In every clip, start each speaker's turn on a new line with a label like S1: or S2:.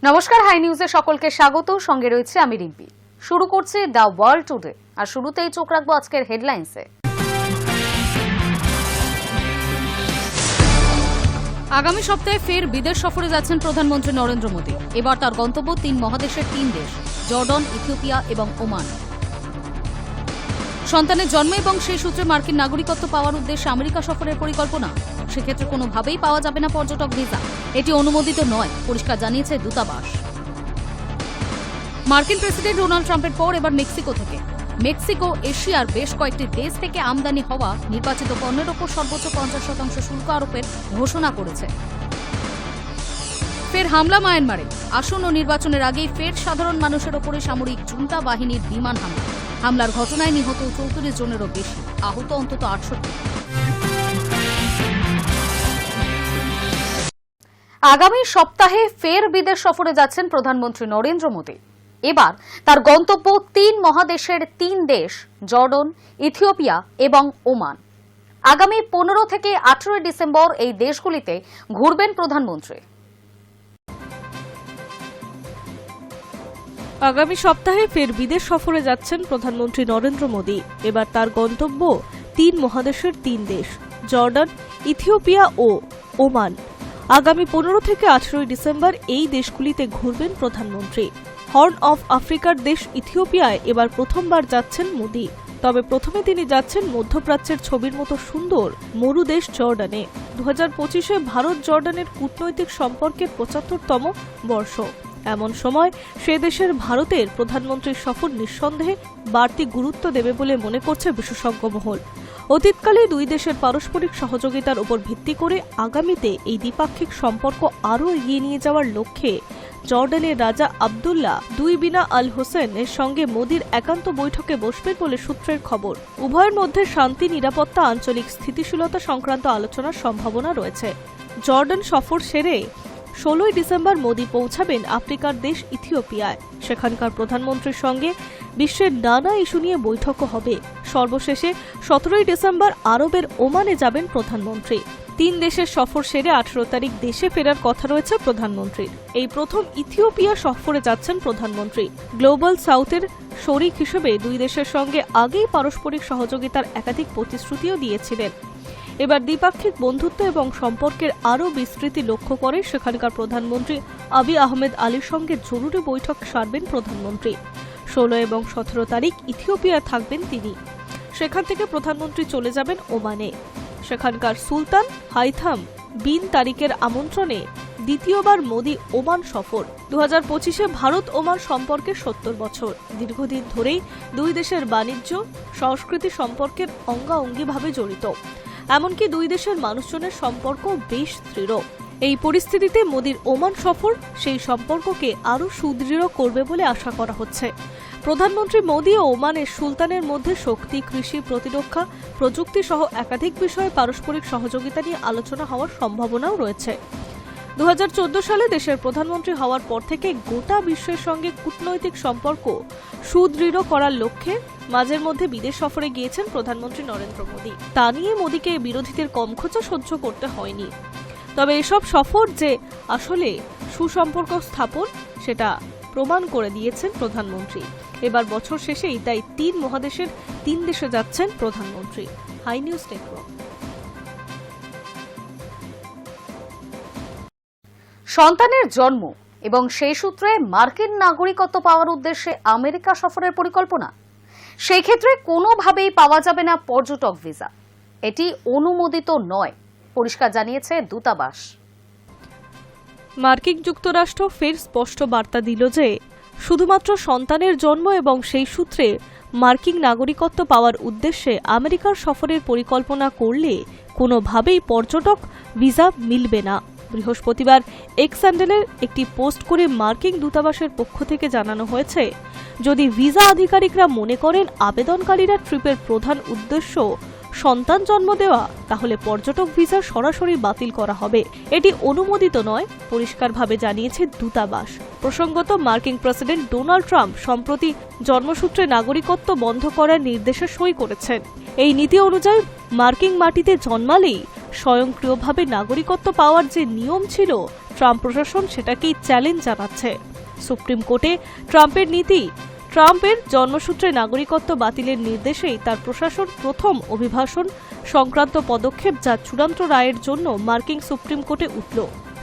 S1: নমস্কার, হাই নিউজে সকলকে স্বাগত। সঙ্গে রয়েছে আমি রিম্পি। শুরু করছি দ্য ওয়ার্ল্ড টুডে, আর শুরুতেই চোখ রাখবো আজকের হেডলাইন্সে। আগামী সপ্তাহে ফের বিদেশ সফরে যাচ্ছেন প্রধানমন্ত্রী নরেন্দ্র মোদী। এবার তার গন্তব্য 3 মহাদেশের 3 দেশ, জর্ডন, ইথিওপিয়া এবং ওমান। সন্তানের জন্ম এবং সেই সূত্রে মার্কিন নাগরিকত্ব পাওয়ার উদ্দেশ্যে আমেরিকা সফরের পরিকল্পনা। সেক্ষেত্রে কোনোভাবেই পাওয়া যাবে না পর্যটক ভিসা, এটি অনুমোদিত নয়, পরিষ্কার জানিয়েছে দূতাবাস। মার্কিন প্রেসিডেন্ট ডোনাল্ড ট্রাম্পের পর এবার মেক্সিকো থেকে। মেক্সিকো এশিয়ার বেশ কয়েকটি দেশ থেকে আমদানি হওয়া নির্বাচিত পণ্যের ওপর সর্বোচ্চ 50% শুল্ক আরোপের ঘোষণা করেছে। ফের হামলা মায়ানমারে। আসন্ন নির্বাচনের আগেই ফের সাধারণ মানুষের ওপরে সামরিক জুন্টা বাহিনীর বিমান হামলা। হামলার ঘটনায় নিহত 34 জনেরও বেশি, আহত অন্তত 68। আগামী সপ্তাহে ফের বিদেশ সফরে যাচ্ছেন প্রধানমন্ত্রী নরেন্দ্র মোদী। এবার তার গন্তব্য 3 মহাদেশের 3 দেশ, জর্ডন, ইথিওপিয়া এবং ওমান। আগামী 15 থেকে 18 ডিসেম্বর এই দেশগুলিতে ঘুরবেন প্রধানমন্ত্রী।
S2: আগামী সপ্তাহে ফের বিদেশ সফরে যাচ্ছেন প্রধানমন্ত্রী নরেন্দ্র মোদী। এবার তার গন্তব্য 3 মহাদেশের 3 দেশ, জর্ডন, ইথিওপিয়া ও ওমান। আগামী 15 থেকে 18 ডিসেম্বর এই দেশগুলিতে ঘুরবেন প্রধানমন্ত্রী। হর্ন অফ আফ্রিকার দেশ ইথিওপিয়ায় এবার প্রথমবার যাচ্ছেন মোদী। তবে প্রথমে তিনি যাচ্ছেন মধ্যপ্রাচ্যের ছবির মতো সুন্দর মরুদেশ জর্ডানে। 2025-এ ভারত জর্ডানের কূটনৈতিক সম্পর্কের 75তম বর্ষ। এমন সময় সে দেশের ভারতের প্রধানমন্ত্রীর সফর নিঃসন্দেহে বাড়তি গুরুত্ব দেবে বলে মনে করছে বিশেষজ্ঞ মহল। অতীতকালে দুই দেশের পারস্পরিক সহযোগিতার উপর ভিত্তি করে আগামীতে এই দ্বিপাক্ষিক সম্পর্ক আরও এগিয়ে নিয়ে যাওয়ার লক্ষ্যে জর্ডানের রাজা আবদুল্লাহ বিনা আল হোসেনের সঙ্গে মোদির একান্ত বৈঠকে বসবেন বলে সূত্রের খবর। উভয়ের মধ্যে শান্তি, নিরাপত্তা, আঞ্চলিক স্থিতিশীলতা সংক্রান্ত আলোচনার সম্ভাবনা রয়েছে। জর্ডান সফর সেরে 16 ডিসেম্বর মোদী পৌঁছাবেন আফ্রিকার দেশ ইথিওপিয়ায়। সেখানকার প্রধানমন্ত্রীর সঙ্গে বিশ্বের নানা ইস্যু নিয়ে বৈঠকও হবে। সর্বশেষে 17 ডিসেম্বর আরবের ওমানে যাবেন প্রধানমন্ত্রী। 3 দেশের সফর সেরে 18 তারিখ দেশে ফেরার কথা রয়েছে প্রধানমন্ত্রীর। এই প্রথম ইথিওপিয়া সফরে যাচ্ছেন প্রধানমন্ত্রী। গ্লোবাল সাউথের শরিক হিসেবে দুই দেশের সঙ্গে আগেই পারস্পরিক সহযোগিতার একাধিক প্রতিশ্রুতিও দিয়েছিলেন। এবার দ্বিপাক্ষিক বন্ধুত্ব এবং সম্পর্কের আরও বিস্তৃতি লক্ষ্য করে সেখানকার প্রধানমন্ত্রী আবিই আহমেদ আলীর সঙ্গে জরুরি বৈঠক সারবেন প্রধানমন্ত্রী। 16 এবং 17 তারিখ ইথিওপিয়ায় থাকবেন তিনি। সেখান থেকে প্রধানমন্ত্রী চলে যাবেন ওমানে। সেখানকার সুলতান হাইথাম বিন তারিকের আমন্ত্রণে দ্বিতীয়বার মোদী ওমান সফর। 2025-এ ভারত ওমান সম্পর্কের 70 বছর। দীর্ঘদিন ধরেই দুই দেশের বাণিজ্য, সংস্কৃতি সম্পর্কের অঙ্গাঅঙ্গিভাবে জড়িত। এমনকি দুই দেশের মানুষজনের সম্পর্ক বেশ দৃঢ়। এই পরিস্থিতিতে মোদীর ওমান সফর সেই সম্পর্ককে আরও সুদৃঢ় করবে বলে আশা করা হচ্ছে। প্রধানমন্ত্রী মোদী ও ওমানের সুলতানের মধ্যে শক্তি, কৃষি, প্রতিরক্ষা, প্রযুক্তি সহ একাধিক বিষয়ে পারস্পরিক সহযোগিতা নিয়ে আলোচনা হওয়ার সম্ভাবনাও রয়েছে। 2014 সালে দেশের প্রধানমন্ত্রী হওয়ার পর থেকে গোটা বিশ্বের সঙ্গে কূটনৈতিক সম্পর্ক সুদৃঢ় করার লক্ষ্যে মাঝের মধ্যে বিদেশ সফরে গিয়েছেন প্রধানমন্ত্রী নরেন্দ্র মোদী। তা নিয়ে মোদীকে বিরোধীদের কমখোঁচা সহ্য করতে হয়নি। তবে এসব সফর যে আসলে সুসম্পর্ক স্থাপন, সেটা প্রমাণ করে দিয়েছেন প্রধানমন্ত্রী। এবার বছর শেষেই তাই 3 মহাদেশের 3 দেশে যাচ্ছেন প্রধানমন্ত্রী। High News Network.
S1: সন্তানের জন্ম এবং সেই সূত্রে মার্কিন নাগরিকত্ব পাওয়ার উদ্দেশ্যে আমেরিকা সফরের পরিকল্পনা। সেই ক্ষেত্রে কোনোভাবেই পাওয়া যাবে না পর্যটক ভিসা, এটি অনুমোদিত নয়, পরিষ্কার জানিয়েছে দূতাবাস।
S2: মার্কিন যুক্তরাষ্ট্র ফের স্পষ্ট বার্তা দিল যে শুধুমাত্র সন্তানের জন্ম এবং সেই সূত্রে মার্কিন নাগরিকত্ব পাওয়ার উদ্দেশ্যে আমেরিকার সফরের পরিকল্পনা করলে কোনোভাবেই পর্যটক ভিসা মিলবে না। বৃহস্পতিবার এক্স হ্যান্ডেলের একটি পোস্ট করে মার্কিন দূতাবাসের পক্ষ থেকে জানানো হয়েছে, যদি ভিসা আধিকারিকরা মনে করেন আবেদনকারীরা ট্রিপের প্রধান উদ্দেশ্য সন্তান জন্ম দেওয়া, তাহলে পর্যটক ভিসা সরাসরি বাতিল করা হবে। এটি অনুমোদিত নয়, পরিষ্কারভাবে জানিয়েছে দূতাবাস। প্রসঙ্গত, মার্কিন প্রেসিডেন্ট ডোনাল্ড ট্রাম্প সম্প্রতি জন্মসূত্রে নাগরিকত্ব বন্ধ করার নির্দেশে সই করেছেন। এই নীতি অনুযায়ী মার্কিন মাটিতে জন্মালেই স্বয়ংক্রিয়ভাবে নাগরিকত্ব পাওয়ার যে নিয়ম ছিল ট্রাম্প প্রশাসন সেটাকেই চ্যালেঞ্জ জানাচ্ছে। সুপ্রিম কোর্টে ট্রাম্পের জন্মসূত্রে নাগরিকত্ব বাতিলের নির্দেশেই তার প্রশাসন প্রথম অভিবাসন সংক্রান্ত পদক্ষেপ যা চূড়ান্ত রায়ের জন্য মার্কিন সুপ্রিম কোর্টে উঠল।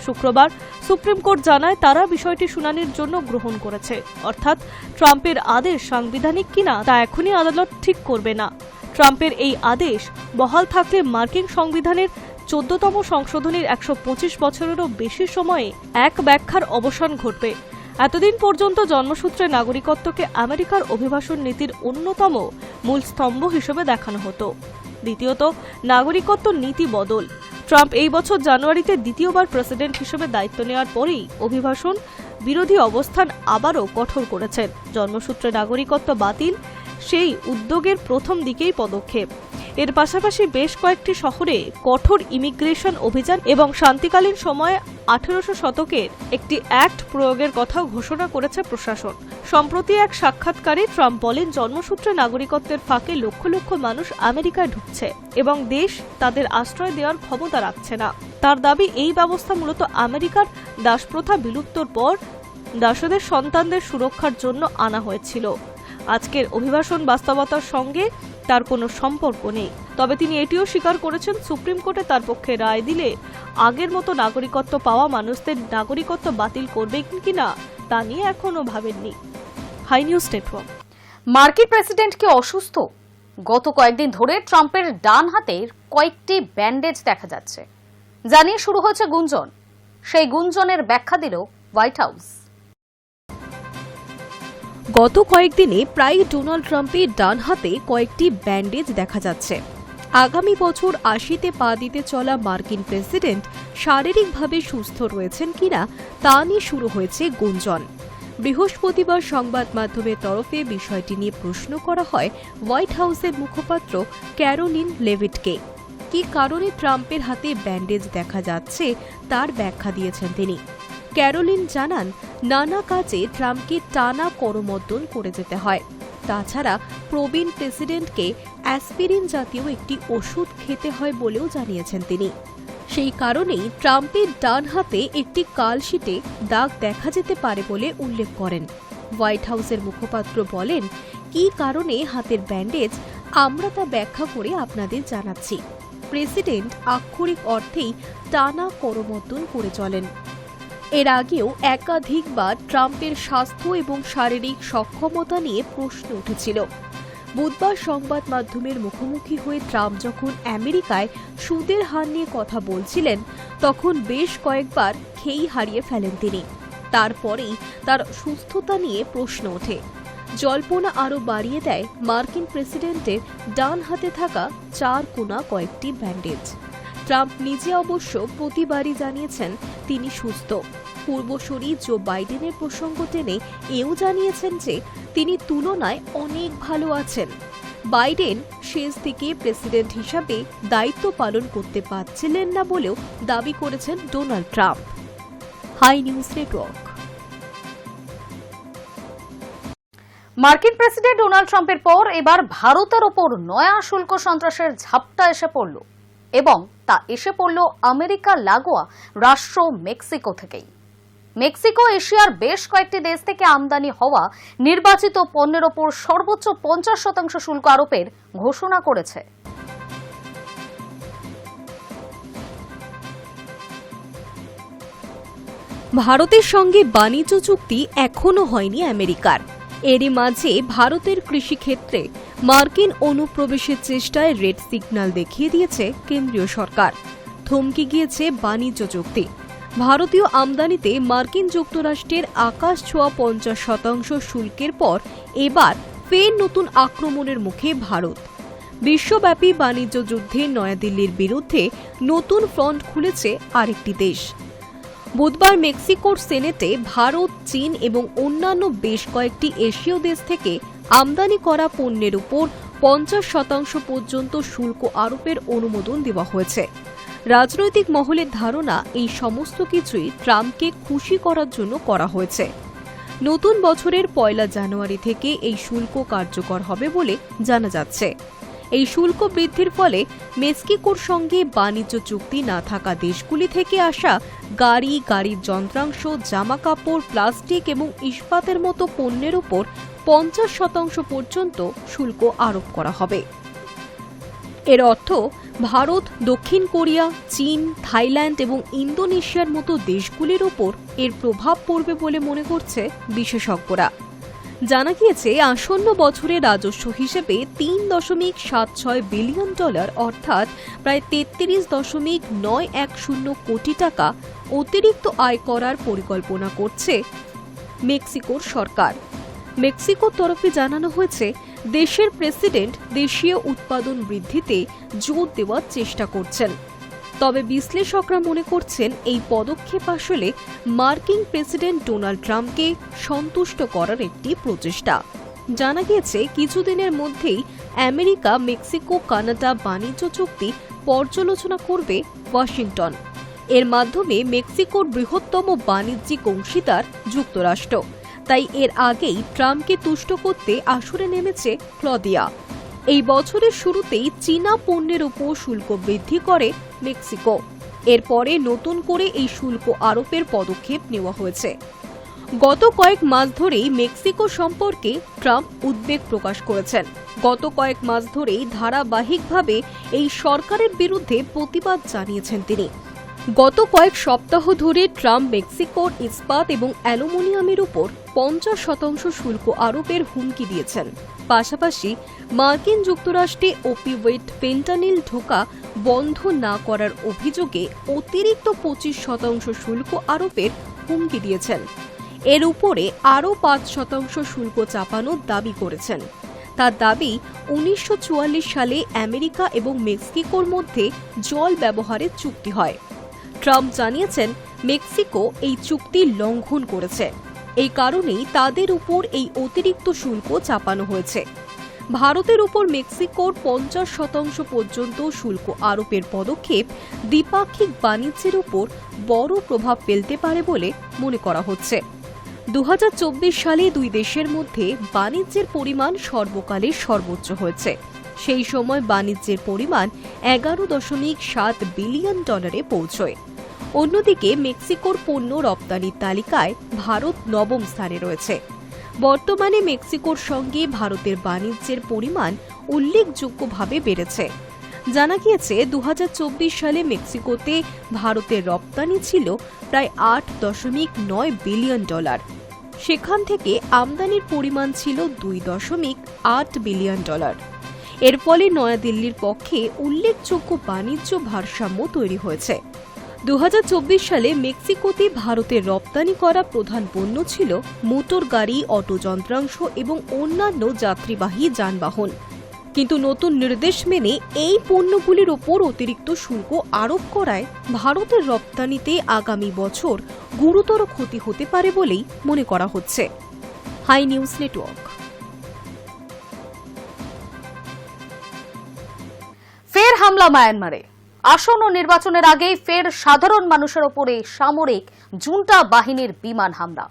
S2: শুক্রবার সুপ্রিম কোর্ট জানায় তারা বিষয়টি শুনানির জন্য গ্রহণ করেছে, অর্থাৎ ট্রাম্পের আদেশ সাংবিধানিক কিনা তা এখনই আদালত ঠিক করবে না। ট্রাম্পের এই আদেশ বহাল থাকলে মার্কিন সংবিধানের 14তম সংশোধনীর 125 বছরেরও বেশি সময়ে এক ব্যাখ্যার অবসান ঘটবে। এতদিন পর্যন্ত জন্মসূত্রে নাগরিকত্বকে আমেরিকার অভিবাসন নীতির অন্যতম মূল স্তম্ভ হিসেবে দেখানো হতো। দ্বিতীয়ত, নাগরিকত্ব নীতি বদল। ট্রাম্প এই বছর জানুয়ারিতে দ্বিতীয়বার প্রেসিডেন্ট হিসেবে দায়িত্ব নেওয়ার পরেই অভিবাসন বিরোধী অবস্থান আবারও কঠোর করেছেন। জন্মসূত্রে নাগরিকত্ব বাতিল সেই উদ্যোগের প্রথম দিকেই পদক্ষেপ। এর পাশাপাশি বেশ কয়েকটি শহরে কঠোর ইমিগ্রেশন অভিযান এবং শান্তিকালীন সময়ে 1800 শতকের একটি অ্যাক্ট প্রয়োগের কথাও ঘোষণা করেছে প্রশাসন। সম্প্রতি এক সাক্ষাৎকারে ট্রাম্প বলেন, জন্মসূত্রে নাগরিকত্বের ফাঁকে লক্ষ লক্ষ মানুষ আমেরিকায় ঢুকছে এবং দেশ তাদের আশ্রয় দেওয়ার ক্ষমতা রাখছে না। তার দাবি, এই ব্যবস্থা মূলত আমেরিকার দাসপ্রথা বিলুপ্তর পর দাসদের সন্তানদের সুরক্ষার জন্য আনা হয়েছিল। আজকের অভিবাসন বাস্তবতার সঙ্গে তার কোনো সম্পর্ক নেই। তবে তিনি এটিও স্বীকার করেছেন, সুপ্রিম কোর্টে তার পক্ষে রায় দিলে আগের মতো নাগরিকত্ব পাওয়া মানুষদের নাগরিকত্ব বাতিল করবে কিনা তা নিয়ে এখনো ভাবেননি। High News Network.
S1: মার্কিন প্রেসিডেন্ট কি অসুস্থ? গত কয়েকদিন ধরে ট্রাম্পের ডান হাতের কয়েকটি ব্যান্ডেজ দেখা যাচ্ছে, জানিয়ে শুরু হয়েছে গুঞ্জন। সেই গুঞ্জনের ব্যাখ্যা দিল হোয়াইট হাউস।
S3: গত কয়েকদিনে প্রায় ডোনাল্ড ট্রাম্পের ডান হাতে কয়েকটি ব্যান্ডেজ দেখা যাচ্ছে। আগামী বছর 80তে পা দিতে চলা মার্কিন প্রেসিডেন্ট শারীরিকভাবে সুস্থ রয়েছেন কিনা তা নিয়ে শুরু হয়েছে গুঞ্জন। বৃহস্পতিবার সংবাদ মাধ্যমের তরফে বিষয়টি নিয়ে প্রশ্ন করা হয় হোয়াইট হাউসের মুখপাত্র ক্যারোলিন লেভিটকে। কী কারণে ট্রাম্পের হাতে ব্যান্ডেজ দেখা যাচ্ছে তার ব্যাখ্যা দিয়েছেন তিনি। ক্যারোলিন জানান, নানা কাজে ট্রাম্পকে টানা করমর্দন করে যেতে হয়। তাছাড়া প্রবীণ প্রেসিডেন্টকে অ্যাসপিরিন জাতীয় একটি ওষুধ খেতে হয় বলেও জানিয়েছেন তিনি। সেই কারণেই ট্রাম্পের ডান হাতে একটি কালশিটে দাগ দেখা যেতে পারে বলে উল্লেখ করেন। হোয়াইট হাউসের মুখপাত্র বলেন, কী কারণে হাতের ব্যান্ডেজ আমরা তা ব্যাখ্যা করে আপনাদের জানাচ্ছি। প্রেসিডেন্ট আক্ষরিক অর্থেই টানা করমর্দন করে চলেন। এর আগেও একাধিকবার ট্রাম্পের স্বাস্থ্য এবং শারীরিক সক্ষমতা নিয়ে প্রশ্ন উঠেছিল। বুধবার সংবাদ মাধ্যমের মুখোমুখি হয়ে ট্রাম্প যখন আমেরিকায় সুদের হার নিয়ে কথা বলছিলেন, তখন বেশ কয়েকবার খেই হারিয়ে ফেলেন তিনি। তারপরেই তার সুস্থতা নিয়ে প্রশ্ন ওঠে। জল্পনা আরও বাড়িয়ে দেয় মার্কিন প্রেসিডেন্টের ডান হাতে থাকা 4 কোনা কয়েকটি ব্যান্ডেজ। ট্রাম্প নিজে অবশ্য প্রতিবারই জানিয়েছেন তিনি সুস্থ। পূর্বসূরি জো বাইডেনের প্রসঙ্গ টেনে এও জানিয়েছেন যে তিনি তুলনায় অনেক ভালো আছেন। বাইডেন শেষ দিকে প্রেসিডেন্ট হিসাবে দায়িত্ব পালন করতে পারছিলেন না বলেও দাবি করেছেন Donald Trump. High News Network.
S1: মার্কিন প্রেসিডেন্ট ডোনাল্ড ট্রাম্পের পর এবার ভারতের ওপর নয়া শুল্ক সন্ত্রাসের ঝাপটা এসে পড়ল, এবং তা এসে পড়ল আমেরিকা লাগোয়া রাষ্ট্র মেক্সিকো থেকেই। মেক্সিকো এশিয়ার বেশ কয়েকটি দেশ থেকে আমদানি হওয়া নির্বাচিত পণ্যের ওপর সর্বোচ্চ 50% শুল্ক আরোপের ঘোষণা করেছে।
S3: ভারতের সঙ্গে বাণিজ্য চুক্তি এখনও হয়নি আমেরিকার। এরই মাঝে ভারতের কৃষিক্ষেত্রে মার্কিন অনুপ্রবেশের চেষ্টায় রেড সিগন্যাল দেখিয়ে দিয়েছে কেন্দ্রীয় সরকার। থমকে গিয়েছে বাণিজ্য চুক্তি। ভারতীয় আমদানিতে মার্কিন যুক্তরাষ্ট্রের আকাশ ছোঁয়া 50% শুল্কের পর এবার ফের নতুন আক্রমণের মুখে ভারত। বিশ্বব্যাপী বাণিজ্য যুদ্ধে নয়াদিল্লির বিরুদ্ধে নতুন ফ্রন্ট খুলেছে আরেকটি দেশ। বুধবার মেক্সিকোর সেনেটে ভারত, চীন এবং অন্যান্য বেশ কয়েকটি এশীয় দেশ থেকে আমদানি করা পণ্যের উপর 50% পর্যন্ত শুল্ক আরোপের অনুমোদন দেওয়া হয়েছে। রাজনৈতিক মহলের ধারণা, এই সমস্ত কিছুই ট্রাম্পকে খুশি করার জন্য করা হয়েছে। নতুন বছরের 1 জানুয়ারি থেকে এই শুল্ক কার্যকর হবে বলে জানা যাচ্ছে। এই শুল্ক বৃদ্ধির ফলে মেক্সিকোর সঙ্গে বাণিজ্য চুক্তি না থাকা দেশগুলি থেকে আসা গাড়ির যন্ত্রাংশ, জামাকাপড়, প্লাস্টিক এবং ইস্পাতের মতো পণ্যের উপর 50% পর্যন্ত শুল্ক আরোপ করা হবে। এর অর্থ ভারত, দক্ষিণ কোরিয়া, চীন, থাইল্যান্ড এবং ইন্দোনেশিয়ার মতো দেশগুলির উপর এর প্রভাব পড়বে বলে মনে করছে বিশেষজ্ঞরা। জানা গিয়েছে আসন্ন বছরে রাজস্ব হিসেবে $3.76 বিলিয়ন অর্থাৎ প্রায় 33.910 কোটি টাকা অতিরিক্ত আয় করার পরিকল্পনা করছে মেক্সিকোর সরকার। মেক্সিকোর তরফে জানানো হয়েছে, দেশের প্রেসিডেন্ট দেশীয় উৎপাদন বৃদ্ধিতে জোর দেওয়ার চেষ্টা করছেন। তবে বিশ্লেষকরা মনে করছেন এই পদক্ষেপ আসলে মার্কিন প্রেসিডেন্ট ডোনাল্ড ট্রাম্পকে সন্তুষ্ট করার একটি প্রচেষ্টা। জানা গিয়েছে কিছুদিনের মধ্যেই আমেরিকা মেক্সিকো কানাডা বাণিজ্য চুক্তি পর্যালোচনা করবে ওয়াশিংটন। এর মাধ্যমে মেক্সিকোর বৃহত্তম বাণিজ্যিক অংশীদার যুক্তরাষ্ট্র। তাই এর আগেই ট্রাম্পকে তুষ্ট করতে আসরে নেমেছে ক্লদিয়া। এই বছরের শুরুতেই চীনা পণ্যের উপর শুল্ক বৃদ্ধি করে মেক্সিকো। এরপরে নতুন করে এই শুল্ক আরোপের পদক্ষেপ নেওয়া হয়েছে। গত কয়েক মাস ধরেই মেক্সিকো সম্পর্কে ট্রাম্প উদ্বেগ প্রকাশ করেছেন। গত কয়েক মাস ধরেই ধারাবাহিকভাবে এই সরকারের বিরুদ্ধে প্রতিবাদ জানিয়েছেন তিনি। গত কয়েক সপ্তাহ ধরে ট্রাম্প মেক্সিকোর ইস্পাত এবং অ্যালুমিনিয়ামের উপর 50% শুল্ক আরোপের হুমকি দিয়েছেন। পাশাপাশি মার্কিন যুক্তরাষ্ট্রে ওপিওয়েড ফেন্টানিল ঢোকা বন্ধ না করার অভিযোগে অতিরিক্ত 25% শুল্ক আরোপের হুমকি দিয়েছেন। এর উপরে আরও 5% শুল্ক চাপানোর দাবি করেছেন। তার দাবি 1944 সালে আমেরিকা এবং মেক্সিকোর মধ্যে জল ব্যবহারের চুক্তি হয়। ট্রাম্প জানিয়েছেন মেক্সিকো এই চুক্তি লঙ্ঘন করেছে। এই কারণেই তাদের উপর এই অতিরিক্ত শুল্ক চাপানো হয়েছে। ভারতের উপর মেক্সিকোর 50% পর্যন্ত শুল্ক আরোপের পদক্ষেপ দ্বিপাক্ষিক বাণিজ্যের উপর বড় প্রভাব ফেলতে পারে বলে মনে করা হচ্ছে। 2024 সালে দুই দেশের মধ্যে বাণিজ্যের পরিমাণ সর্বকালের সর্বোচ্চ হয়েছে। সেই সময় বাণিজ্যের পরিমাণ $11.7 বিলিয়ন পৌঁছয়। অন্যদিকে মেক্সিকোর পণ্য রপ্তানির তালিকায় ভারত নবম স্থানে রয়েছে। বর্তমানে মেক্সিকোর সঙ্গে ভারতের বাণিজ্যের পরিমাণ উল্লেখযোগ্যভাবে বেড়েছে। জানা গিয়েছে 2024 সালে মেক্সিকোতে ভারতের রপ্তানি ছিল প্রায় $8.9 বিলিয়ন। সেখান থেকে আমদানির পরিমাণ ছিল $2.8 বিলিয়ন। এর ফলে নয়াদিল্লির পক্ষে উল্লেখযোগ্য বাণিজ্য ভারসাম্য তৈরি হয়েছে। 2024 সালে মেক্সিকোতে ভারতের রপ্তানি করা প্রধান পণ্য ছিল মোটর গাড়ি, অটো যন্ত্রাংশ এবং অন্যান্য যাত্রীবাহী যানবাহন। কিন্তু নতুন নির্দেশ মেনে এই পণ্যগুলির ওপর অতিরিক্ত শুল্ক আরোপ করায় ভারতের রপ্তানিতে আগামী বছর গুরুতর ক্ষতি হতে পারে বলেই মনে করা হচ্ছে। High News Network.
S1: ফের হামলা মায়ানমারে। আসন্ন নির্বাচনের আগেই ফের সাধারণ মানুষের ওপরে সামরিক জুন্টা বাহিনীর বিমান হামলা।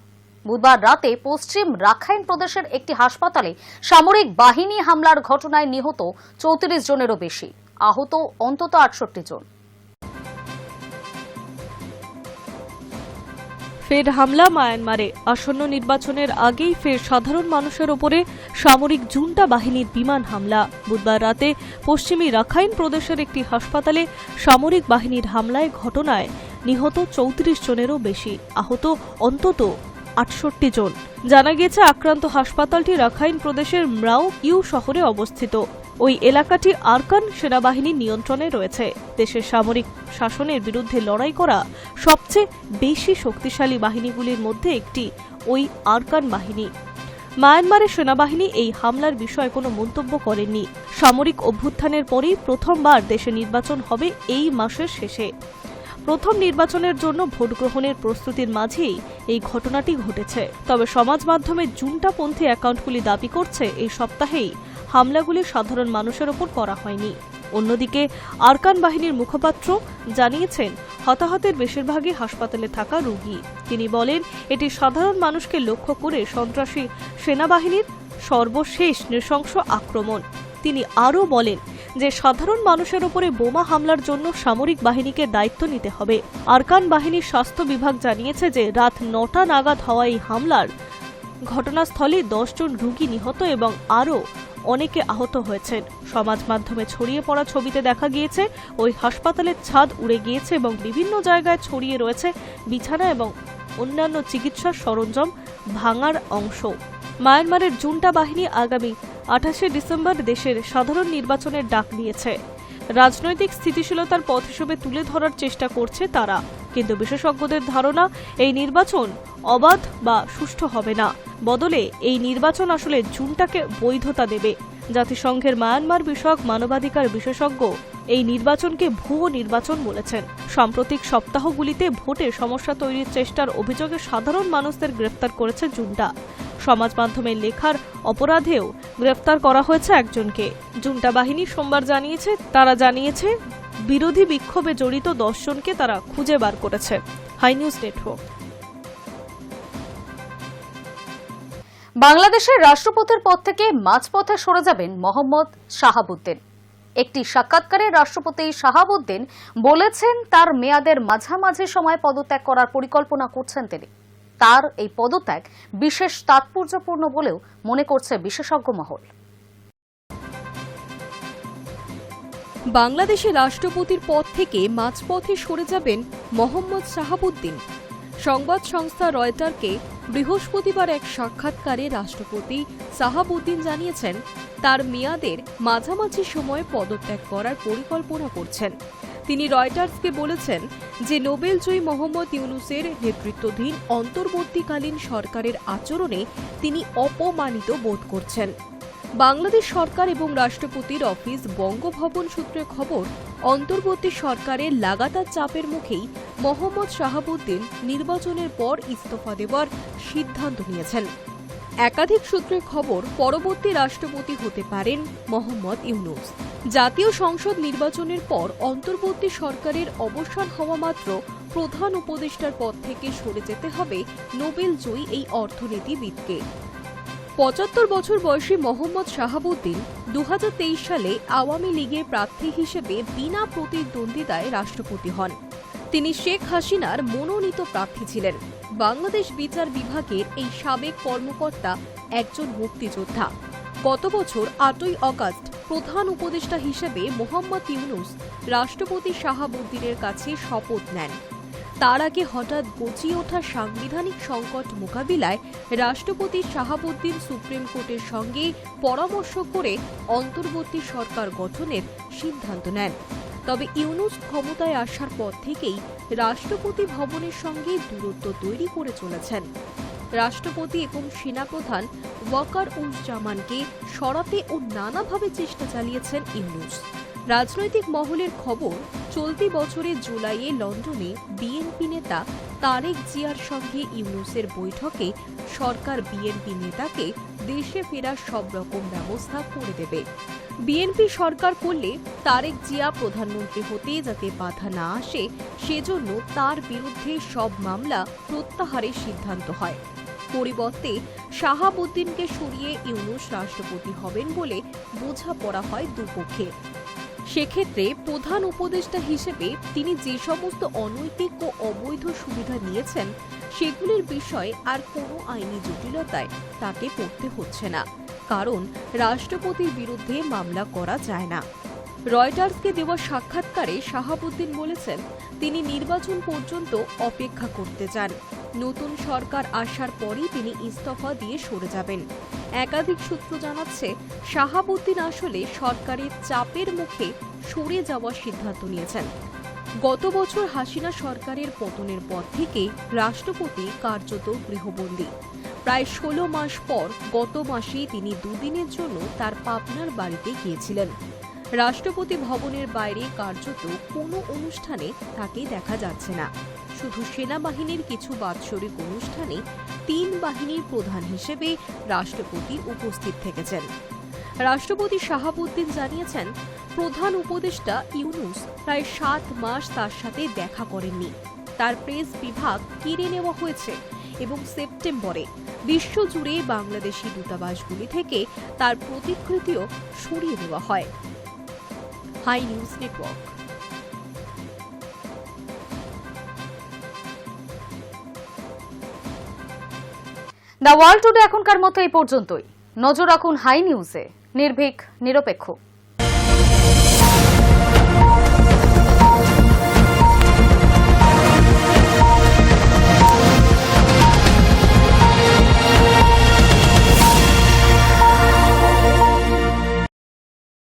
S1: বুধবার রাতে পশ্চিম রাখাইন প্রদেশের একটি হাসপাতালে সামরিক বাহিনী হামলার ঘটনায় নিহত 34 জনেরও বেশি, আহত অন্তত 68 জন।
S2: ফের হামলা মায়ানমারে। আসন্ন নির্বাচনের আগেই ফের সাধারণ মানুষের ওপরে সামরিক জুন্টা বাহিনীর বিমান হামলা। বুধবার রাতে পশ্চিমী রাখাইন প্রদেশের একটি হাসপাতালে সামরিক বাহিনীর হামলায় ঘটনায় নিহত 34 জনেরও বেশি, আহত অন্তত 68 জন। জানা গেছে আক্রান্ত হাসপাতালটি রাখাইন প্রদেশের ম্রাও ইউ শহরে অবস্থিত। ওই এলাকাটি আরকান সেনাবাহিনীর নিয়ন্ত্রণে রয়েছে। দেশের সামরিক শাসনের বিরুদ্ধে লড়াই করা সবচেয়ে বেশি শক্তিশালী বাহিনীগুলির মধ্যে একটি ওই আরকান বাহিনী। মায়ানমারের সেনাবাহিনী এই হামলার বিষয়ে কোনো মন্তব্য করেননি। সামরিক অভ্যুত্থানের পরেই প্রথমবার দেশে নির্বাচন হবে এই মাসের শেষে। প্রথম নির্বাচনের জন্য ভোট গ্রহণের প্রস্তুতির মাঝেই এই ঘটনাটি ঘটেছে। তবে সমাজ মাধ্যমে জুন্টাপন্থী অ্যাকাউন্টগুলি দাবি করছে এই সপ্তাহেই হামলাগুলি সাধারণ মানুষের ওপর করা হয়নি। অন্যদিকে আরকান বাহিনীর মুখপাত্র জানিয়েছেন হতাহতের বেশিরভাগই হাসপাতালে থাকা রোগী। তিনি বলেন এটি সাধারণ মানুষকে লক্ষ্য করে সন্ত্রাসী সেনাবাহিনীর সর্বশেষ নৃশংস আক্রমণ। তিনি আরও বলেন যে সাধারণ মানুষের উপরে বোমা হামলার জন্য সামরিক বাহিনীকে দায়িত্ব নিতে হবে। আরকান বাহিনীর স্বাস্থ্য বিভাগ জানিয়েছে যে রাত ৯টা নাগাদ হওয়া এই হামলার ঘটনাস্থলে ১০ জন রোগী নিহত এবং আরও অনেকে আহত হয়েছেন। সমাজ মাধ্যমে ছড়িয়ে পড়া ছবিতে দেখা গিয়েছে ওই হাসপাতালের ছাদ উড়ে গিয়েছে এবং বিভিন্ন জায়গায় ছড়িয়ে রয়েছে বিছানা এবং অন্যান্য চিকিৎসার সরঞ্জাম ভাঙার অংশ। মায়ানমারের জুন্টা বাহিনী আগামী ২৮শে ডিসেম্বর দেশের সাধারণ নির্বাচনের ডাক দিয়েছে। রাজনৈতিক স্থিতিশীলতার পথ হিসেবে তুলে ধরার চেষ্টা করছে তারা, কিন্তু বিশেষজ্ঞদের ধারণা এই নির্বাচন অবাধ বা সুষ্ঠু হবে না। বদলে এই নির্বাচন আসলে জুন্টাকে বৈধতা দেবে। জাতিসংঘের মায়ানমার বিষয়ক মানবাধিকার বিশেষজ্ঞ এই নির্বাচনকে ভুয়ো নির্বাচন বলেছেন। সাম্প্রতিক সপ্তাহগুলিতে ভোটে সমস্যা তৈরির চেষ্টার অভিযোগে সাধারণ মানুষদের গ্রেফতার করেছে জুন্টা। সমাজ মাধ্যমে লেখার অপরাধেও গ্রেফতার করা হয়েছে একজনকে। জুন্টা বাহিনী সোমবার জানিয়েছে বিরোধী বিক্ষোভে জড়িত ১০ জনকে তারা খুঁজে বার করেছে। High News Network.
S1: বাংলাদেশের রাষ্ট্রপতির পদ থেকে মাঝপথে সরে যাবেন মোহাম্মদ শাহাবুদ্দিন। একটি সাক্ষাৎকারে রাষ্ট্রপতি শাহাবুদ্দিন বলেছেন তার মেয়াদের মাঝামাঝি সময় পদত্যাগ করার পরিকল্পনা করছেন তিনি। তার এই পদত্যাগ বিশেষ তাৎপর্যপূর্ণ বলেও মনে করছে বিশেষজ্ঞ মহল।
S3: বাংলাদেশের রাষ্ট্রপতির পদ থেকে মাঝপথে সরে যাবেন মোহাম্মদ শাহাবুদ্দিন। সংবাদ সংস্থা রয়টারকে বৃহস্পতিবার এক সাক্ষাৎকারে রাষ্ট্রপতি শাহাবুদ্দিন জানিয়েছেন তার মেয়াদের মাঝামাঝি সময়ে পদত্যাগ করার পরিকল্পনা করছেন। তিনি রয়টার্সকে বলেছেন যে নোবেলজয়ী মোহাম্মদ ইউনূসের নেতৃত্বাধীন অন্তর্বর্তীকালীন সরকারের আচরণে তিনি অপমানিত বোধ করছেন। বাংলাদেশ সরকার এবং রাষ্ট্রপতির অফিস বঙ্গভবন সূত্রে খবর, অন্তর্বর্তী সরকারের লাগাতার চাপের মুখেই মোহাম্মদ শাহাবুদ্দিন নির্বাচনের পর ইস্তফা দেওয়ার সিদ্ধান্ত নিয়েছেন। একাধিক সূত্রে খবর, পরবর্তী রাষ্ট্রপতি হতে পারেন মোহাম্মদ ইউনূস। জাতীয় সংসদ নির্বাচনের পর অন্তর্বর্তী সরকারের অবসান হওয়া মাত্র প্রধান উপদেষ্টার পদ থেকে সরে যেতে হবে নোবেলজয়ী এই অর্থনীতিবিদকে। ৭৫ বছর বয়সী মোহাম্মদ শাহাবুদ্দিন ২০২৩ সালে আওয়ামী লীগের প্রার্থী হিসেবে বিনা প্রতিদ্বন্দ্বিতায় রাষ্ট্রপতি হন। তিনি শেখ হাসিনার মনোনীত প্রার্থী ছিলেন। বাংলাদেশ বিচার বিভাগের এই সাবেক কর্মকর্তা একজন মুক্তিযোদ্ধা। গত বছর ৮ই আগস্ট প্রধান উপদেষ্টা হিসেবে মোহাম্মদ ইউনূস রাষ্ট্রপতি শাহাবুদ্দিনের কাছে শপথ নেন। তার আগে হঠাৎ গজিয়ে ওঠা সাংবিধানিক সংকট মোকাবিলায় রাষ্ট্রপতি শাহাবুদ্দিন সুপ্রিম কোর্টের সঙ্গে পরামর্শ করে অন্তর্বর্তী সরকার গঠনের সিদ্ধান্ত নেন। তবে ইউনূস ক্ষমতায় আসার পর থেকেই রাষ্ট্রপতি ভবনের সঙ্গে দূরত্ব তৈরি করে চলেছেন। রাষ্ট্রপতি এবং সেনাপ্রধান ওয়াকারুজ্জামানকে সরাতে ও নানাভাবে চেষ্টা চালিয়েছেন ইউনূস। রাজনৈতিক মহলের খবর, চলতি বছরের জুলাইয়ে লন্ডনে বিএনপি নেতা তারেক জিয়ার সঙ্গে ইউনূসের বৈঠকে সরকার বিএনপি নেতাকে দেশে ফেরার সব রকম ব্যবস্থা করে দেবে। বিএনপি সরকার করলে তারেক জিয়া প্রধানমন্ত্রী হতে যাতে বাধা না আসে, সেজন্য তার বিরুদ্ধে সব মামলা প্রত্যাহারের সিদ্ধান্ত হয়। পরিবর্তে শাহাবুদ্দিনকে সরিয়ে ইউনূস রাষ্ট্রপতি হবেন বলে বোঝাপড়া হয় দুপক্ষে। সেক্ষেত্রে প্রধান উপদেষ্টা হিসেবে তিনি যে সমস্ত অনৈতিক ও অবৈধ সুবিধা নিয়েছেন সেগুলির বিষয়ে আর কোনো আইনি জটিলতায় তাকে পড়তে হচ্ছে না, কারণ রাষ্ট্রপতির বিরুদ্ধে মামলা করা যায় না। রয়টার্সকে দেওয়া সাক্ষাৎকারে শাহাবুদ্দিন বলেছেন তিনি নির্বাচন পর্যন্ত অপেক্ষা করতে চান। নতুন সরকার আসার পরই তিনি ইস্তফা দিয়ে সরে যাবেন। একাধিক সূত্র জানাচ্ছে শাহাবুদ্দিন আসলে সরকারের চাপের মুখে সরে যাওয়ার সিদ্ধান্ত নিয়েছেন। গত বছর হাসিনা সরকারের পতনের পর থেকে রাষ্ট্রপতি কার্যত গৃহবন্দী। প্রায় ১৬ মাস পর গত মাসে তিনি দুদিনের জন্য তার পাবনার বাড়িতে গিয়েছিলেন। রাষ্ট্রপতি ভবনের বাইরে কার্যত কোনো অনুষ্ঠানে তাকে দেখা যাচ্ছে না। শুধু সেনাবাহিনীর কিছু বাৎসরিক অনুষ্ঠানে ৩ বাহিনীর প্রধান হিসেবে রাষ্ট্রপতি উপস্থিত থেকেছেন। রাষ্ট্রপতি শাহাবুদ্দিন জানিয়েছেন প্রধান উপদেষ্টা ইউনূস প্রায় ৭ মাস তার সাথে দেখা করেননি। তার প্রেস বিভাগ কেড়ে নেওয়া হয়েছে এবং সেপ্টেম্বরে বিশ্বজুড়ে বাংলাদেশি দূতাবাসগুলি থেকে তার প্রতিকৃতিও সরিয়ে দেওয়া হয়। High News Network.
S1: The world today এখনকার মতো এই পর্যন্তই। নজর রাখুন হাই নিউজে, নির্ভীক, নিরপেক্ষ।